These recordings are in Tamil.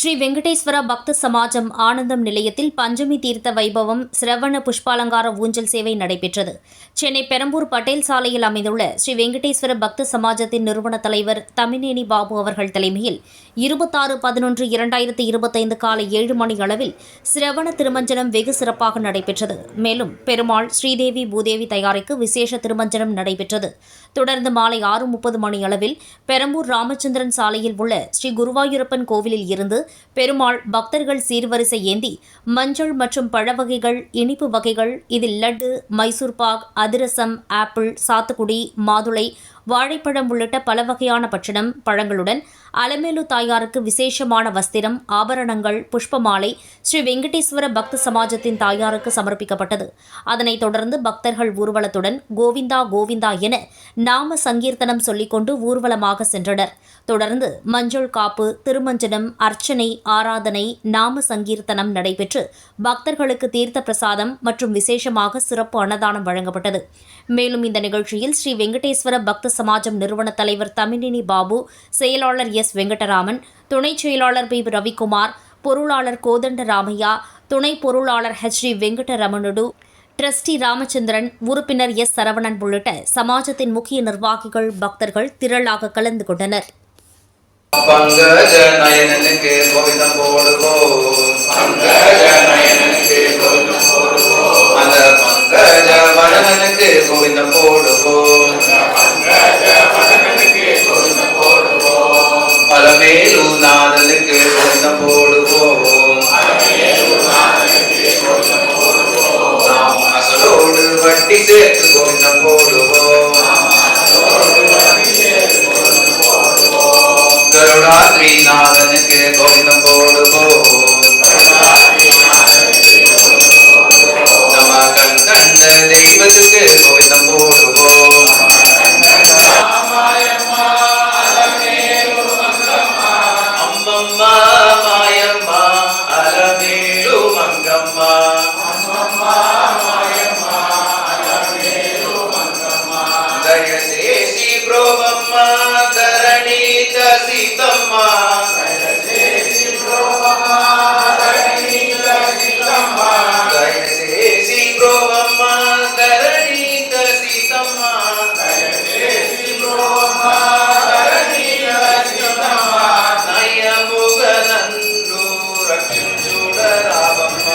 ஸ்ரீ வெங்கடேஸ்வர பக்த சமாஜம் ஆனந்தம் நிலையத்தில் பஞ்சமி தீர்த்த வைபவம் சிரவண புஷ்பாலங்கார ஊஞ்சல் சேவை நடைபெற்றது. சென்னை பெரம்பூர் பட்டேல் சாலையில் அமைந்துள்ள ஸ்ரீ வெங்கடேஸ்வர பக்த சமாஜத்தின் நிறுவன தலைவர் தமினேனி பாபு அவர்கள் தலைமையில் 26/11/2025 காலை 7 மணி அளவில் சிரவண திருமஞ்சனம் வெகு சிறப்பாக நடைபெற்றது. மேலும் பெருமாள் ஸ்ரீதேவி பூதேவி தயாரிக்கு விசேஷ திருமஞ்சனம் நடைபெற்றது. தொடர்ந்து மாலை 6:30 மணி அளவில் பெரம்பூர் ராமச்சந்திரன் சாலையில் உள்ள ஸ்ரீ குருவாயூரப்பன் கோவிலில் இருந்து பெருமாள் பக்தர்கள் சீர்வரிசை ஏந்தி மஞ்சள் மற்றும் பழ வகைகள், இனிப்பு வகைகள், இதில் லட்டு, மைசூர் பாக், அதிரசம், ஆப்பிள், சாத்துக்குடி, மாதுளை, வாழைப்பழம் உள்ளிட்ட பல வகையான பட்சணம், பழங்களுடன் அலமேலு தாயாருக்கு விசேஷமான வஸ்திரம், ஆபரணங்கள், புஷ்பமாலை ஸ்ரீ வெங்கடேஸ்வர பக்த சமாஜத்தின் தாயாருக்கு சமர்ப்பிக்கப்பட்டது. அதனைத் தொடர்ந்து பக்தர்கள் ஊர்வலத்துடன் கோவிந்தா கோவிந்தா என நாம சங்கீர்த்தனம் சொல்லிக்கொண்டு ஊர்வலமாக சென்றனர். தொடர்ந்து மஞ்சள் காப்பு, திருமஞ்சனம், அர்ச்சனை, ஆராதனை, நாம சங்கீர்த்தனம் நடைபெற்று பக்தர்களுக்கு தீர்த்த பிரசாதம் மற்றும் விசேஷமாக சிறப்பு அன்னதானம் வழங்கப்பட்டது. மேலும் இந்த நிகழ்ச்சியில் ஸ்ரீ வெங்கடேஸ்வர பக்த சமாஜம் நிறுவன தலைவர் தமினேனி பாபு, செயலாளர் எஸ். வெங்கடராமன், துணைச் செயலாளர் பி. ரவிக்குமார், பொருளாளர் கோதண்ட ராமையா, துணை பொருளாளர் ஹெச். டி. வெங்கடரமணுடு, டிரஸ்டி ராமச்சந்திரன், உறுப்பினர் எஸ். சரவணன் உள்ளிட்ட சமாஜத்தின் முக்கிய நிர்வாகிகள், பக்தர்கள் திரளாக கலந்து கொண்டனர். பங்கஜ நயனனுக்கு கோவிந்தம் போடுவோம், பங்கஜ நயனனுக்கு கோவிந்தம் போடுவோம், அந்த பங்கஜ வதனனுக்கு கோவிந்தம் போடுவோம், பங்கஜ வதனனுக்கு கோவிந்தம் போடுவோம், அலமேலு நாதனுக்கு கோவிந்தம் போடுவோம், அலமேலு நாதனுக்கு கோவிந்தம் போடுவோம், நாம் அசலோடு வட்டி சேர்த்து கோவிந்தம் போடுவோம், கருணாத்ரிநாதனுக்கு கோவிந்தம் போடுவோம், நம கண்கண்ட தெய்வத்துக்கு கோவிந்தம் போடுவோம், அம்மம்மா மாயம்மா அலமேலு மங்கம்மா, దయచేసి ప్రోవమ్మ ధరణీత సీతమ్మ, దయచేసి ప్రోవమ్మ ధరణీత సీతమ్మ, దయచేసి ప్రోవమ్మ ధరణీత సీతమ్మ, దయచేసి ప్రోవమ్మ ధరణీత సీతమ్మ, నయముగ నన్ను రక్షించుడ రావమ్మ.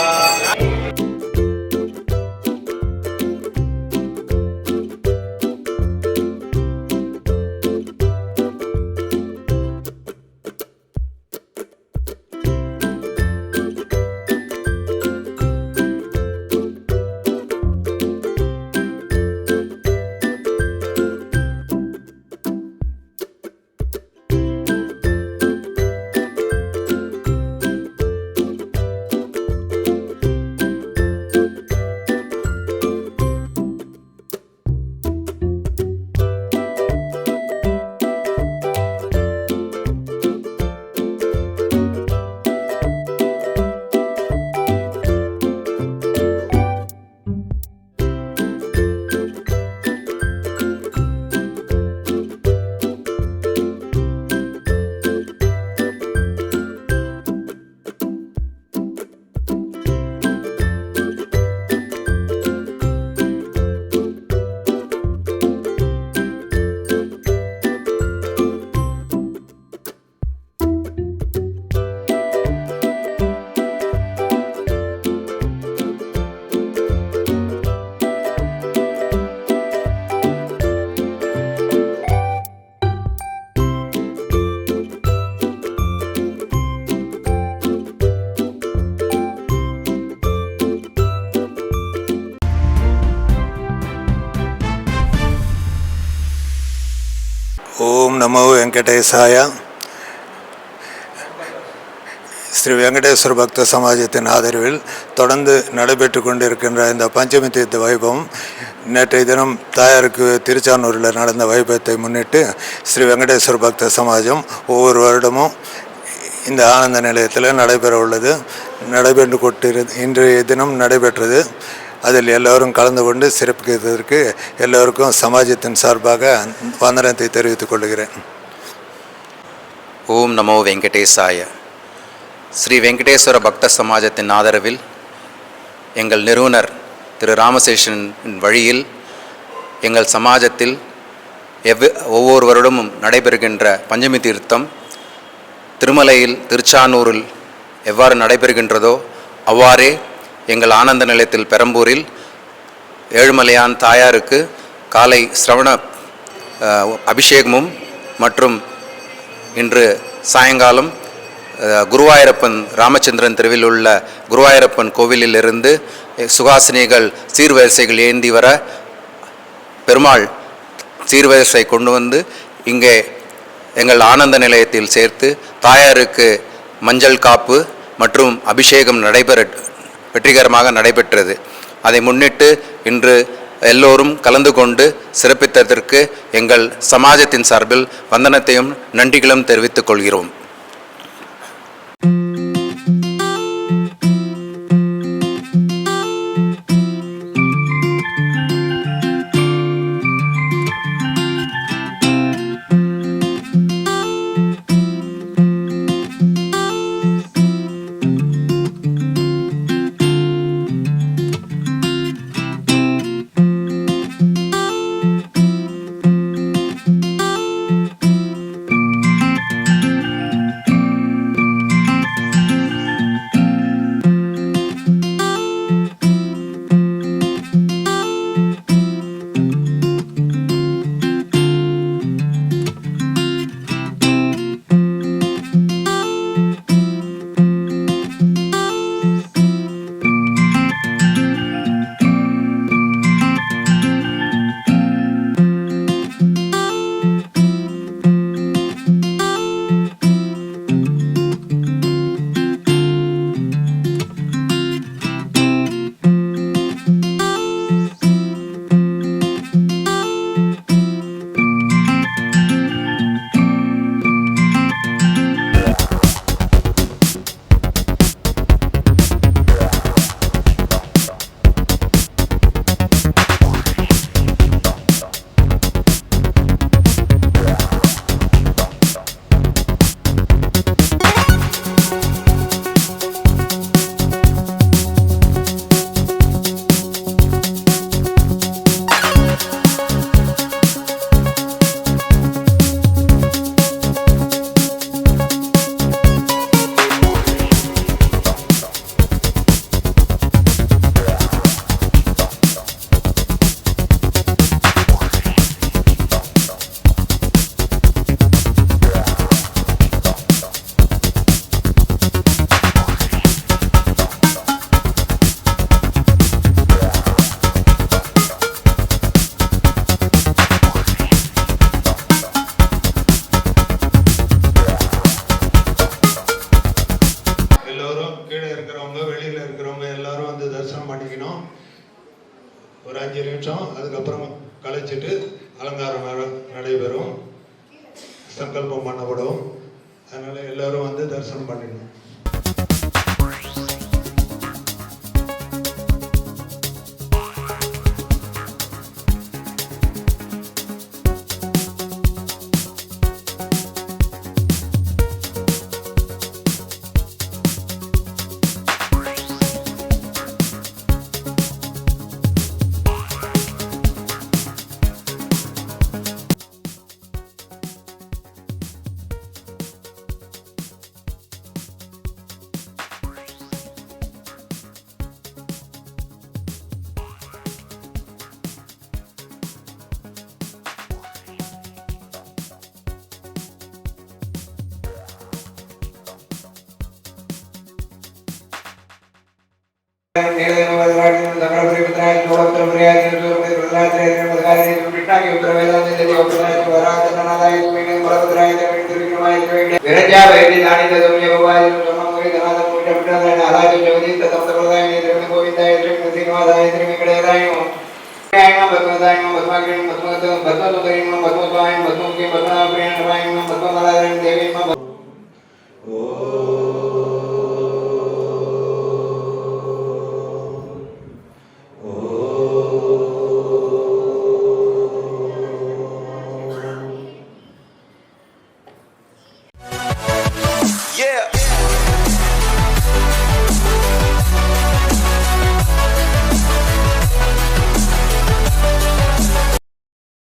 ஓம் நமோ வெங்கடேசாய. ஸ்ரீ வெங்கடேஸ்வர பக்த சமாஜத்தின் ஆதரவில் தொடர்ந்து நடைபெற்று கொண்டிருக்கின்ற இந்த பஞ்சமி தீர்த்த வைபவம் நேற்றைய தினம் தாயாருக்கு திருச்சானூரில் நடந்த வைபவத்தை முன்னிட்டு ஸ்ரீ வெங்கடேஸ்வர பக்த சமாஜம் ஒவ்வொரு வருடமும் இந்த ஆனந்த நிலையத்தில் நடைபெற உள்ளது. இன்றைய தினம் நடைபெற்றது. அதில் எல்லோரும் கலந்து கொண்டு சிறப்பிக்கிறதற்கு எல்லோருக்கும் சமாஜத்தின் சார்பாக வந்தனத்தை தெரிவித்துக் கொள்கிறேன். ஓம் நமோ வெங்கடேசாய. ஸ்ரீ வெங்கடேஸ்வர பக்த சமாஜத்தின் ஆதரவில் எங்கள் நிறுவனர் திரு ராமசேஷனின் வழியில் எங்கள் சமாஜத்தில் ஒவ்வொரு வருடமும் நடைபெறுகின்ற பஞ்சமி தீர்த்தம் திருமலையில் திருச்சானூரில் எவ்வாறு நடைபெறுகின்றதோ அவ்வாறே எங்கள் ஆனந்த நிலையத்தில் பெரம்பூரில் ஏழுமலையான் தாயாருக்கு காலை சிரவண அபிஷேகமும் மற்றும் இன்று சாயங்காலம் குருவாயூரப்பன் ராமச்சந்திரன் தெருவில் உள்ள குருவாயூரப்பன் கோவிலிலிருந்து சுகாசினிகள் சீர்வரிசைகள் ஏந்தி வர பெருமாள் சீர்வரிசை கொண்டு வந்து இங்கே எங்கள் ஆனந்த நிலையத்தில் சேர்த்து தாயாருக்கு மஞ்சள் காப்பு மற்றும் அபிஷேகம் வெற்றிகரமாக நடைபெற்றது. அதை முன்னிட்டு இன்று எல்லோரும் கலந்து கொண்டு சிறப்பித்ததற்கு எங்கள் சமாஜத்தின் சார்பில் வந்தனத்தையும் நன்றிகளும் தெரிவித்துக் கொள்கிறோம். ஒரு 5 நிமிஷம் அதுக்கப்புறம் கழிச்சிட்டு அலங்காரம் நடைபெறும், சங்கல்பம் பண்ணப்படும். அதனால எல்லாரும் வந்து தரிசனம் பண்ணிடணும்.